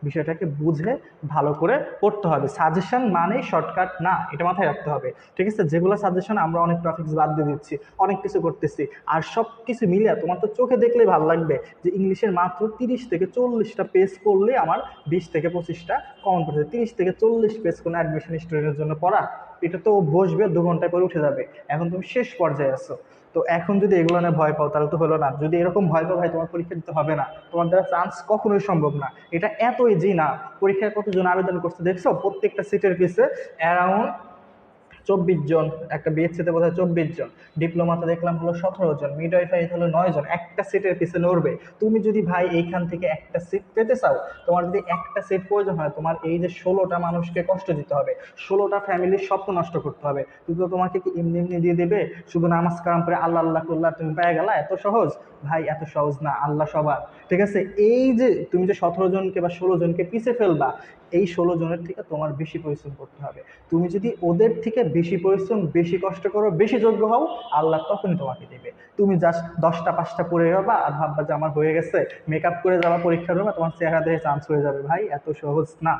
বিষয়টাকে বুঝে ভালো করে পড়তে হবে। সাজেশন মানেই শর্টকাট না, এটা মাথায় রাখতে হবে। ঠিক আছে, যেগুলো সাজেশন আমরা অনেক টপিকস বাদ দিয়ে দিচ্ছি, অনেক কিছু করতেছি, আর সব কিছু মিলিয়ে তোমার তো চোখে দেখলেই ভালো লাগবে যে ইংলিশের মাত্র 30 থেকে 40টা পেজ পড়লে আমার 20 থেকে 25টা কমন পড়ছে। 30 থেকে 40 পেজ কোনো অ্যাডমিশন স্টুডেন্টের জন্য পড়া, এটা তো বসবে 2 ঘন্টায় পরে উঠে যাবে। এখন তুমি শেষ পর্যায়ে আছো, তো এখন যদি এগুলো নিয়ে ভয় পাও তাহলে তো হলো না। যদি এরকম ভয় পাও ভাই, তোমার পরীক্ষা দিতে হবে না, তোমার দ্বারা চান্স কখনোই সম্ভব না। এটা এত ইজি না। পরীক্ষায় কতজন আবেদন করছে দেখছো? প্রত্যেকটা সিটের পিছে অ্যারাউন্ড 24 জন, একটা বিএসসিতে বোধ হয় 24 জন, ডিপ্লোমাতে দেখলাম হলো 17 জন, মিডওয়াইফাই হলো 9 জন, একটা সিটের পিছে নড়বে। তুমি যদি ভাই এইখান থেকে একটা সিট পেতে চাও, তোমার যদি একটা সিট প্রয়োজন হয়, তোমার এই যে 16টা মানুষকে কষ্ট দিতে হবে, 16টা ফ্যামিলির স্বপ্ন নষ্ট করতে হবে। কিন্তু তোমাকে কি এমনি এমনি দিয়ে দেবে? শুধু নামাজ কালাম করে আল্লাহ আল্লাহ করলে আর তুমি পেয়ে গেলা? এত সহজ? ভাই এত সহজ না, আল্লাহ সবার। ঠিক আছে, এই যে তুমি যে 17 জনকে বা 16 জনকে পিছে ফেলবা, এই 16 জনের থেকে তোমার বেশি পরিশ্রম করতে হবে। তুমি যদি ওদের থেকে বেশি পরিশ্রম, বেশি কষ্ট করো, বেশি যোগ্য হও, আল্লাহ তখনই তোমাকে দেবে। তুমি জাস্ট 10টা 5টা পড়ে যাবা আর ভাববা যে আমার হয়ে গেছে, মেকআপ করে যাওয়া পরীক্ষার রুমে, তোমার চেহারা দেখে চান্স হয়ে যাবে। ভাই এত সহজ না,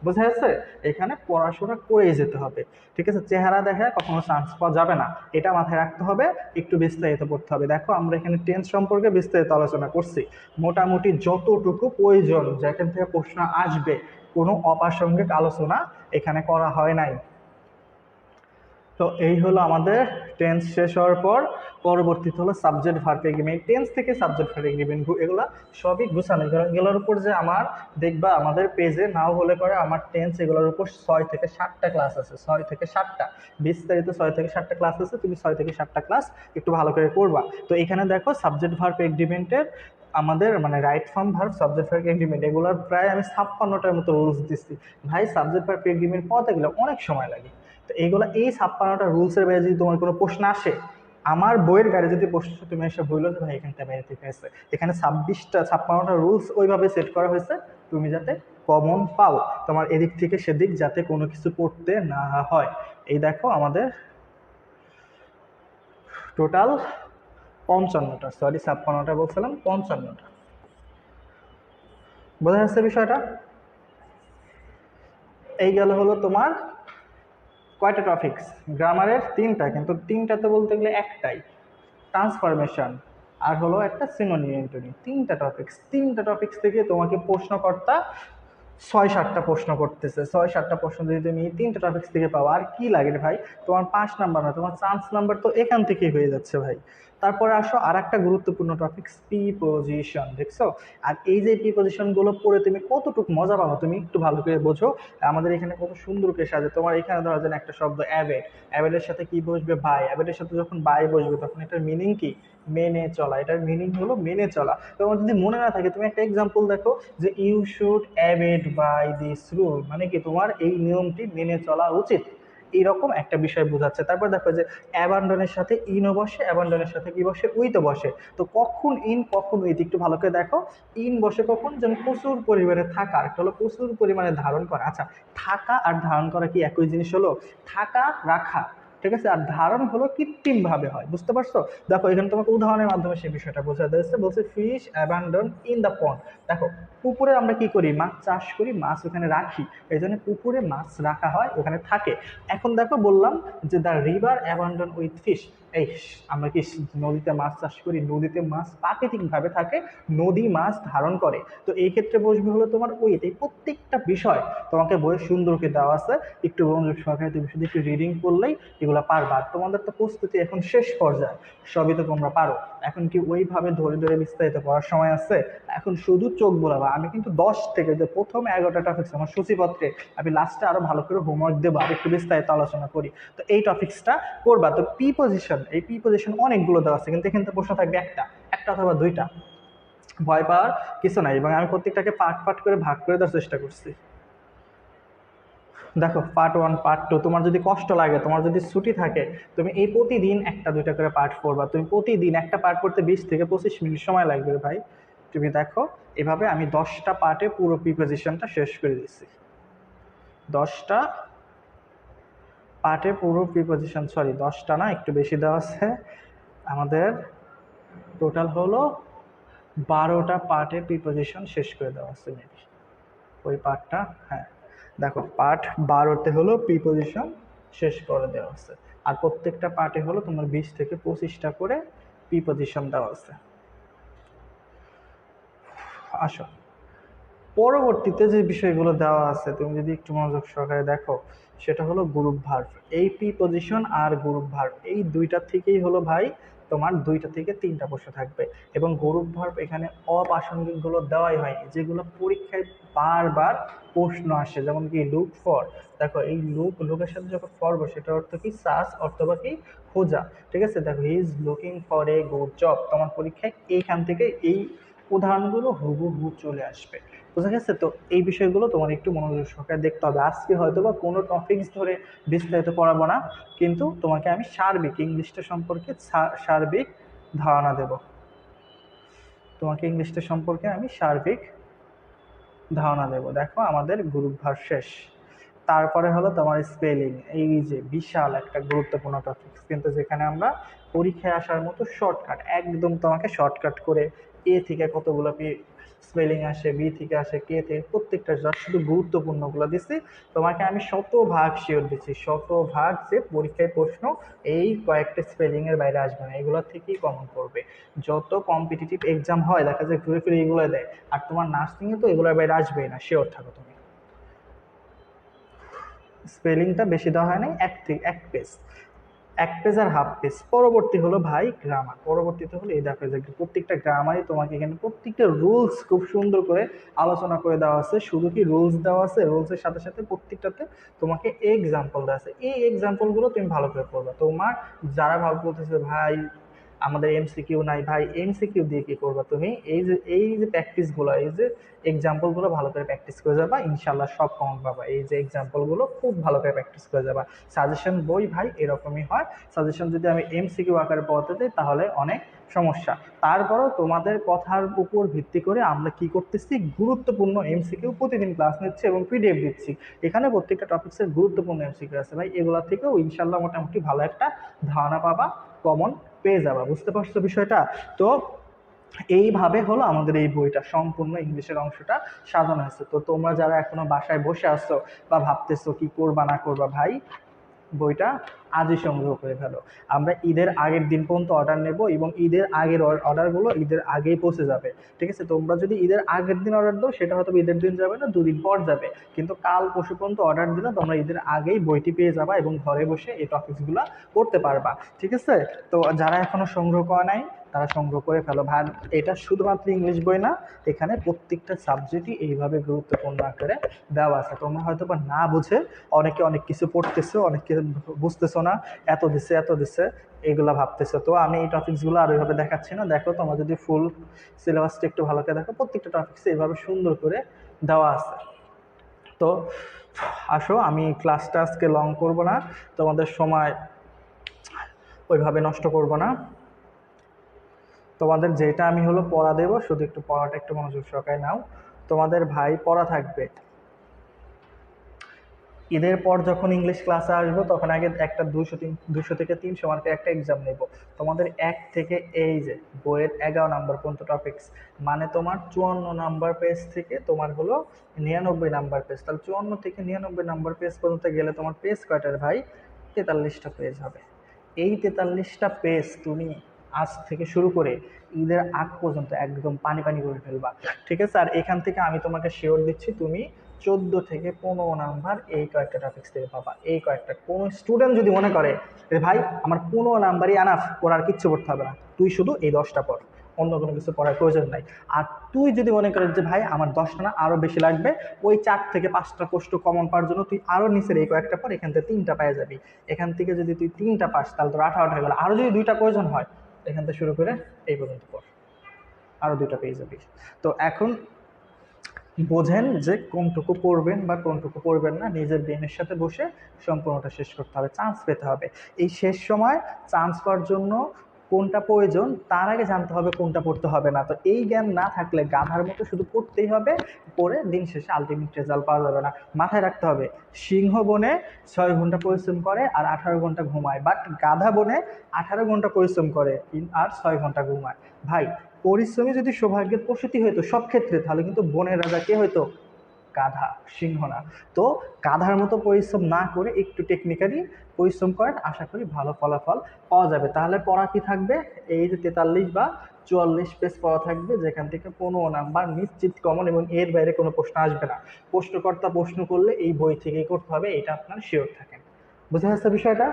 বোঝা যাচ্ছে? এখানে পড়াশোনা করেই যেতে হবে। ঠিক আছে, চেহারা দেখে কখনো চান্স পাওয়া যাবে না, এটা মাথায় রাখতে হবে। একটু বিস্তারিত পড়তে হবে। দেখো আমরা এখানে টেন্স সম্পর্কে বিস্তারিত আলোচনা করছি, মোটামুটি যতটুকু প্রয়োজন যেখান থেকে প্রশ্ন আসবে, কোনো অপ্রাসঙ্গিক আলোচনা এখানে করা হয় নাই। তো এই হলো আমাদের টেন্স শেষ হওয়ার পর পরবর্তীতে হলো সাবজেক্ট ভার্ব এগ্রিমেন্ট। টেন্স থেকে সাবজেক্ট ভার্ব এগ্রিমেন্ট এগুলো সবই গুছানো, এগুলোর উপর যে আমার দেখবা আমাদের পেজে নাও হলে করে আমার টেন্স এগুলোর উপর 6 থেকে 7টা ক্লাস আছে, 6 থেকে 7টা বিস্তারিত 6 থেকে 7টা ক্লাস আছে। তুমি 6 থেকে 7টা ক্লাস একটু ভালো করে করবা। তো এখানে দেখো সাবজেক্ট ভার্ব এগ্রিমেন্টের আমাদের মানে right form verb, subject verb agreement, এগুলোর প্রায় আমি 56টার মতো রুলস দিচ্ছি। ভাই সাবজেক্ট ভার্ব এগ্রিমেন্ট পাওয়াতে গেলে অনেক সময় লাগে। তো এইগুলো, এই 56টা রুলসের বাইরে যদি তোমার কোনো প্রশ্ন আসে, আমার বইয়ের গাড়ি যদি প্রশ্ন তুমি এসে বললো যে ভাই এখানটা বাইরে থেকে আসছে, এখানে 56টা রুলস ওইভাবে সেট করা হয়েছে তুমি যাতে কমন পাও, তোমার এদিক থেকে সেদিক যাতে কোনো কিছু পড়তে না হয়। এই দেখো আমাদের টোটাল 55টা, সরি 56টা বলছিলাম, 55টা। বোঝা যাচ্ছে বিষয়টা? এই গেল হলো তোমার কয়টা টপিকস, গ্রামারের 3টা, কিন্তু 3টাতে বলতে গেলে একটাই, ট্রান্সফরমেশন আর হলো একটা সিনোনিম অ্যান্টোনিম। 3টা টপিক্স থেকে তোমাকে প্রশ্নকর্তা 6-7টা প্রশ্ন করতেছে। 6-7টা প্রশ্ন যদি তুমি এই 3টা টপিক্স থেকে পাও, আর কি লাগে রে ভাই? তোমার 5 নাম্বার না, তোমার চান্স নাম্বার তো এখান থেকেই হয়ে যাচ্ছে ভাই। তারপরে আসো আর একটা গুরুত্বপূর্ণ টপিক, প্রিপজিশন। দেখছো? আর এই যে প্রিপজিশন গুলো পড়ে তুমি কতটুকু মজা পাবো তুমি একটু ভালো করে বোঝো। আমাদের এখানে কত সুন্দর করে সাজে। তোমার এখানে ধরা যায় একটা শব্দ অ্যাবেড, অ্যাবেডের সাথে কি বসবে? বাই। অ্যাবেডের সাথে যখন বাই বসবে তখন এটার মিনিং কি? মেনে চলা। এটার মিনিং হলো মেনে চলা। তোমার যদি মনে না থাকে তুমি একটা এক্সাম্পল দেখো, যে you should abide by this rule, মানে কি তোমার এই নিয়মটি মেনে চলা উচিত, এইরকম একটা বিষয় বোঝাচ্ছে। তারপর দেখো যে অ্যাবান্ডনের সাথে ইনও বসে, অ্যাবান্ডনের সাথে কি বসে? উইথও বসে। তো কখন ইন কখন উইথ একটু ভালো করে দেখো। ইন বসে কখন? যেন প্রচুর পরিমাণে থাকা, একটা হলো প্রচুর পরিমাণে ধারণ করা। আচ্ছা, থাকা আর ধারণ করা কি একই জিনিস হলো? থাকা রাখা, ঠিক আছে, আর ধারণ হলো কৃত্রিম ভাবে হয়, বুঝতে পারছো? দেখো এখানে তোমাকে উদাহরণের মাধ্যমে সেই বিষয়টা বোঝা যাচ্ছে। বলছে fish abandon in the pond. দেখো পুকুরে আমরা কি করি? মাছ চাষ করি, মাছ ওখানে রাখি, এই জন্য পুকুরে মাছ রাখা হয়, ওখানে থাকে। এখন দেখো বললাম যে the river abandon with fish, এই আমরা কি নদীতে মাছ চাষ করি? নদীতে মাছ প্রাকৃতিক ভাবে থাকে, নদী মাছ ধারণ করে। তো এই ক্ষেত্রে বসবে হলো তোমার উইথ। এই প্রত্যেকটা বিষয় তোমাকে বইয়ে সুন্দর করে দেওয়া আছে, একটু মনোযোগ সহকারে তুমি শুধু একটু রিডিং করলেই এগুলো পারবা। আর তোমাদের তো প্রস্তুতি এখন শেষ পর্যায়ে, সবই তো তোমরা পারো। এখন কি ওইভাবে ধরে ধরে বিস্তারিত পড়ার সময় আছে? এখন শুধু চোখ বোলাবা। আমি কিন্তু 10 থেকে যে প্রথম 11টা টপিক্স আমার সূচিপত্রে, আমি লাস্টে আরো ভালো করে হোমওয়ার্ক দেবো, আর একটু বিস্তারিত আলোচনা করি। তো এই টপিক্সটা করবা। তো প্রিপজিশন, এই প্রিপজিশন অনেকগুলো দেওয়া আছে, কিন্তু এখানে তো প্রশ্ন থাকবে একটা, একটা অথবা দুইটা। ভয় পাওয়ার কিছু নাই, এবং আমি প্রত্যেকটাকে পার্ট পার্ট করে ভাগ করে দেওয়ার চেষ্টা করছি। দেখো পার্ট 1, পার্ট 2, তোমার যদি কষ্ট লাগে, তোমার যদি ছুটি থাকে, তুমি এই প্রতিদিন একটা দুইটা করে পার্ট পড়বা। তুমি প্রতিদিন একটা পার্ট পড়তে 20 থেকে 25 মিনিট সময় লাগবে ভাই। তুমি দেখো এভাবে আমি 10টা পার্টে পুরো প্রিপোজিশনটা শেষ করে দিচ্ছি। 10টা পার্টে পুরো প্রিপোজিশন, সরি 10টা না, একটু বেশি দেওয়া আছে আমাদের, টোটাল হলো 12টা পার্টে প্রিপোজিশন শেষ করে দেওয়া আছে মেবি। ওই পার্টটা, হ্যাঁ দেখো পার্ট 12তে হলো প্রিপোজিশন শেষ করে দেওয়া আছে, আর প্রত্যেকটা পার্টে হলো তোমার 20 থেকে 25টা করে প্রিপোজিশন দেওয়া আছে। আসো পরবর্তীতে যে বিষয়গুলো দেওয়া আছে তুমি যদি একটু মনোযোগ সহকারে দেখো, সেটা হলো গ্রুপ ভার্ব। এই প্রিপোজিশন আর গ্রুপ ভার্ব এই দুইটা থেকেই হলো ভাই তোমার 2টা থেকে 3টা প্রশ্ন থাকবে। এবং গ্রুপ ভার্ব এখানে অপ্রাসঙ্গিক গুলো দেওয়াই হয়নি, যেগুলো পরীক্ষায় বারবার প্রশ্ন আসে, যেমন কি লুক ফর। দেখো এই লুকের সাথে যখন ফর বসে সেটা অর্থ কি সার্চ অথবা কি খোঁজা। ঠিক আছে, দেখো he is looking for a good job, তোমার পরীক্ষায় এইখান থেকে এই উদাহরণগুলো হুবহু চলে আসবে। বুঝা গেছে? তো এই বিষয়গুলো তোমার একটু মনোযোগ সহকারে দেখতে হবে। আজকে হয়তো বা কোনো টপিকস ধরে বিস্তারিত পড়াবো না, কিন্তু তোমাকে আমি সার্বিক ইংলিশটা সম্পর্কে সার্বিক ধারণা দেব। তোমাকে ইংলিশটা সম্পর্কে আমি সার্বিক ধারণা দেব। দেখো আমাদের গ্রুপ ভার্ব শেষ, তারপরে হলো তোমার স্পেলিং। এই যে বিশাল একটা গুরুত্বপূর্ণ টপিক, কিন্তু যেখানে আমরা পরীক্ষায় আসার মতো শর্টকাট, একদম তোমাকে শর্টকাট করে এ থেকে কতগুলো স্পেলিং আসে, বি থেকে আসে, কে থেকে, প্রত্যেকটা শুধু গুরুত্বপূর্ণগুলো দিচ্ছি। তোমাকে আমি শতভাগ শিওর দিচ্ছি, শতভাগ যে পরীক্ষায় প্রশ্ন এই কয়েকটা স্পেলিং এর বাইরে আসবে না, এগুলো থেকেই কমন করবে। যত কম্পিটিটিভ এক্সাম হয় দেখা যায় ঘুরে ফিরে এগুলো দেয়, আর তোমার নার্সিং এ তো এগুলোর বাইরে আসবেই না, শিওর থাকো তুমি। স্পেলিংটা বেশি দেওয়া হয় নাই, এক পেজ, এক পেজ আর হাফ পেজ। পরবর্তী হলো ভাই গ্রামার। পরবর্তীতে হলো এই দেখো যে প্রত্যেকটা গ্রামারই তোমাকে এখানে প্রত্যেকটা রুলস খুব সুন্দর করে আলোচনা করে দেওয়া আছে। শুধু কি রুলস দেওয়া আছে, রুলসের সাথে সাথে প্রত্যেকটাতে তোমাকে এক্সাম্পল দেওয়া আছে। এই এক্সাম্পল গুলো তুমি ভালো করে পড়বা। তোমার যারা ভালো বলতেছে ভাই আমাদের এমসিকিউ নাই, ভাই এমসিকিউ দিয়ে কি করবা তুমি? এই যে প্র্যাকটিস গুলো, এই যে এক্সাম্পল গুলো ভালো করে প্র্যাকটিস করে যাবা, ইনশাল্লাহ সব কমন পাবা। এই যে এক্সাম্পল গুলো খুব ভালো করে প্র্যাকটিস করে যাবা। সাজেশন বই ভাই এরকমই হয়, সাজেশন যদি আমি এমসিকিউ আকারে পড়াতে যাই তাহলে অনেক সমস্যা। তারপরও তোমাদের কথার উপর ভিত্তি করে আমরা কি করতেছি, গুরুত্বপূর্ণ এমসিকিউ প্রতিদিন ক্লাস নিচ্ছি এবং পিডিএফ দিচ্ছি। এখানে প্রত্যেকটা টপিক্সের গুরুত্বপূর্ণ এমসিকিউ আছে ভাই, এগুলা থেকেও ইনশাল্লাহ মোটামুটি ভালো একটা ধারণা পাবা, কমন পেয়ে যাবা। বুঝতে পারছো বিষয়টা? তো এইভাবে হলো আমাদের এই বইটা সম্পূর্ণ ইংলিশের অংশটা সাজানো হয়েছে। তো তোমরা যারা এখনো বাসায় বসে আসছো বা ভাবতেছো কি করবা না করবা, ভাই বইটা আজই সংগ্রহ করে ফেলো। আমরা ঈদের আগের দিন পর্যন্ত অর্ডার নেব এবং ঈদের আগের অর্ডারগুলো ঈদের আগেই পৌঁছে যাবে। ঠিক আছে, তোমরা যদি ঈদের আগের দিন অর্ডার দাও সেটা হয়তো ঈদের দিন যাবে না, 2 দিন পর যাবে, কিন্তু কাল পরশু পর্যন্ত অর্ডার দিলে তোমরা ঈদের আগেই বইটি পেয়ে যাবা এবং ঘরে বসে এই টপিকসগুলো পড়তে পারবা। ঠিক আছে, তো যারা এখনো সংগ্রহ করা নাই তারা সংগ্রহ করে ফেলো ভাই। এটা শুধুমাত্র ইংলিশ বই না, এখানে প্রত্যেকটা সাবজেক্টই এইভাবে গুরুত্বপূর্ণ আকারে দেওয়া আছে। তোমরা হয়তো বা না বুঝে অনেকে অনেক কিছু পড়তেছো, অনেক কিছু বুঝতেছো না, এত দিছে এইগুলা ভাবতেছো। তো আমি এই টপিকসগুলো আর ওইভাবে দেখাচ্ছি না। দেখো তোমরা যদি ফুল সিলেবাসটা একটু ভালো করে দেখো, প্রত্যেকটা টপিক্সে এইভাবে সুন্দর করে দেওয়া আছে। তো আসো, আমি ক্লাসটা আজকে লং করব না, তোমাদের সময় ওইভাবে নষ্ট করব না। তোমাদের যেটা আমি হলো পড়া দেবো, শুধু একটু পড়াটা একটু মনোযোগ সহকারে নাও। তোমাদের ভাই পড়া থাকবে ঈদের পর যখন ইংলিশ ক্লাসে আসবো তখন আগে একটা 200 থেকে 300 মার্কের একটা এক্সাম নেব। তোমাদের 1 থেকে এই যে বইয়ের 11 নাম্বার পর্যন্ত টপিক্স, মানে তোমার 54 নাম্বার পেজ থেকে তোমার হলো 99 নাম্বার পেজ, তাহলে 54 থেকে 99 নাম্বার পেজ পর্যন্ত গেলে তোমার পেজ কয়টার ভাই? 43টা পেজ হবে। এই 43টা পেজ তুমি আজ থেকে শুরু করে ঈদের আগ পর্যন্ত একদম পানি পানি করে ফেলবা। ঠিক আছে, আর এখান থেকে আমি তোমাকে শিওর দিচ্ছি তুমি 14 থেকে 15 নাম্বার এই কয়েকটা টপিক্স থেকে পাবা। এই কয়েকটা, কোন স্টুডেন্ট যদি মনে করে যে ভাই আমার 15 নাম্বারই আনাফ, ওর আর কিচ্ছু পড়তে হবে না, তুই শুধু এই 10টা পড়, অন্য কোনো কিছু পড়ার প্রয়োজন নাই। আর তুই যদি মনে করিস যে ভাই আমার 10টা না আরো বেশি লাগবে, ওই 4 থেকে 5টা প্রশ্ন কমন পাওয়ার জন্য তুই আরো নিচের এই কয়েকটা পর, এখান থেকে 3টা পেয়ে যাবি। এখান থেকে যদি তুই 3টা পাস তাহলে তোর 18টা হয়ে গেল। আরো যদি 2টা প্রয়োজন হয় এখান থেকে শুরু করে এই পর্যন্ত পর, আরো 2টা পেয়ে যাবি। তো এখন বোঝেন যে কোনটুকু পড়বেন বা কোনটুকু পড়বেন না, নিজের ব্রেনের সাথে বসে সম্পূর্ণটা শেষ করতে হবে, চান্স পেতে হবে। এই শেষ সময় চান্স পাওয়ার জন্য কোনটা প্রয়োজন তার আগে জানতে হবে কোনটা পড়তে হবে না। তো এই জ্ঞান না থাকলে গাধার মতো শুধু পড়তেই হবে, পড়ে দিন শেষে আলটিমেট রেজাল্ট পাওয়া যাবে না। মাথায় রাখতে হবে, সিংহ বনে 6 ঘন্টা পরিশ্রম করে আর 18 ঘন্টা ঘুমায়, বাট গাধা বনে 18 ঘন্টা পরিশ্রম করে আর 6 ঘন্টা ঘুমায়। ভাই পরিশ্রমী যদি সৌভাগ্যের প্রসূতি হইতো সব ক্ষেত্রে, তাহলে কিন্তু বনের রাজা কে হইতো? গাধা, সিংহ না। তো গাধার মতো পরিশ্রম না করে একটু টেকনিক্যালি পরিশ্রম করেন, আশা করি ভালো ফলাফল পাওয়া যাবে। তাহলে পড়া কি থাকবে, এই যে 43 বা 44 পেজ পড়া থাকবে, যেখান থেকে 15 নাম্বার নিশ্চিত কমন, এবং এর বাইরে কোনো প্রশ্ন আসবে না। প্রশ্নকর্তা প্রশ্ন করলে এই বই থেকেই করতে হবে, এটা আপনার শিওর থাকেন। বুঝে যাচ্ছে বিষয়টা?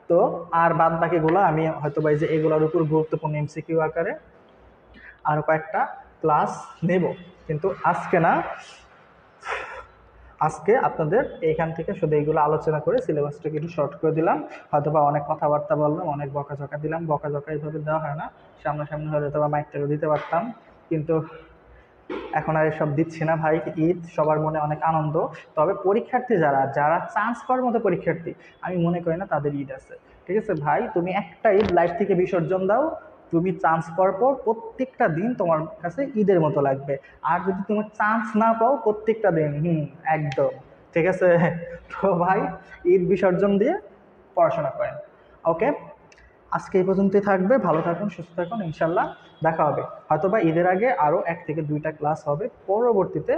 তো আর বাদ বাকিগুলো আমি হয়তো বা এই যে এগুলোর উপর গুরুত্বপূর্ণ এমসিকিউ আকারে আরো কয়েকটা ক্লাস নেব, কিন্তু আজকে না। আজকে আপনাদের এইখান থেকে শুধু এইগুলো আলোচনা করে সিলেবাসটাকে একটু শর্ট করে দিলাম। হয়তো বা অনেক কথাবার্তা বললাম, অনেক বকাঝকা দিলাম। বকাঝকা এইভাবে দেওয়া হয় না, সামনাসামনি হলে হয়তো বা মাইকটাকে দিতে পারতাম, কিন্তু এখন আর এসব দিচ্ছি না ভাই। ঈদ, সবার মনে অনেক আনন্দ। তবে পরীক্ষার্থী যারা যারা চান্স পাওয়ার মতো পরীক্ষার্থী, আমি মনে করি না তাদের ঈদ আছে। ঠিক আছে ভাই, তুমি একটা ঈদ লাইফ থেকে বিসর্জন দাও, তুমি চান্স পাওয়ার পর প্রত্যেকটা দিন তোমার কাছে ঈদের মতো লাগবে। আর যদি তুমি চান্স না পাও প্রত্যেকটা দিন, একদম ঠিক আছে। তো ভাই, ঈদ বিসর্জন দিয়ে পড়াশোনা করেন। ওকে, আজকে এই পর্যন্তই থাকবে। ভালো থাকুন, সুস্থ থাকুন, ইনশাল্লাহ দেখা হবে। হয়তো বা ঈদের আগে আরও 1 থেকে 2টা ক্লাস হবে, পরবর্তীতে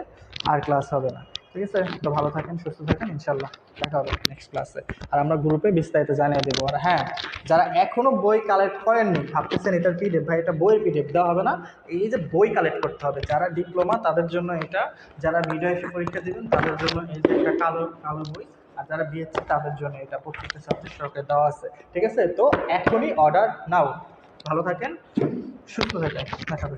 আর ক্লাস হবে না। ঠিক আছে, তো ভালো থাকেন, সুস্থ থাকেন, ইনশাল্লাহ দেখা হবে নেক্সট ক্লাসে। আর আমরা গ্রুপে বিস্তারিত জানিয়ে দেবো। আর হ্যাঁ, যারা এখনো বই কালেক্ট করেননি, ভাবতেছেন এটার পিডিএফ, ভাই এটা বইয়ের পিডিএফ দেওয়া হবে না, এই যে বই কালেক্ট করতে হবে। যারা ডিপ্লোমা তাদের জন্য এটা, যারা মিডিয়া এসে পরীক্ষা দেবেন তাদের জন্য এই যে একটা কালো কালো বই, আর যারা বিএসসি তাদের জন্য এটা প্রত্যেকটা সাবজেক্ট সরকার দেওয়া আছে। ঠিক আছে, তো এখনই অর্ডার নাও। ভালো থাকেন, সুস্থ থাকেন, দেখা হবে।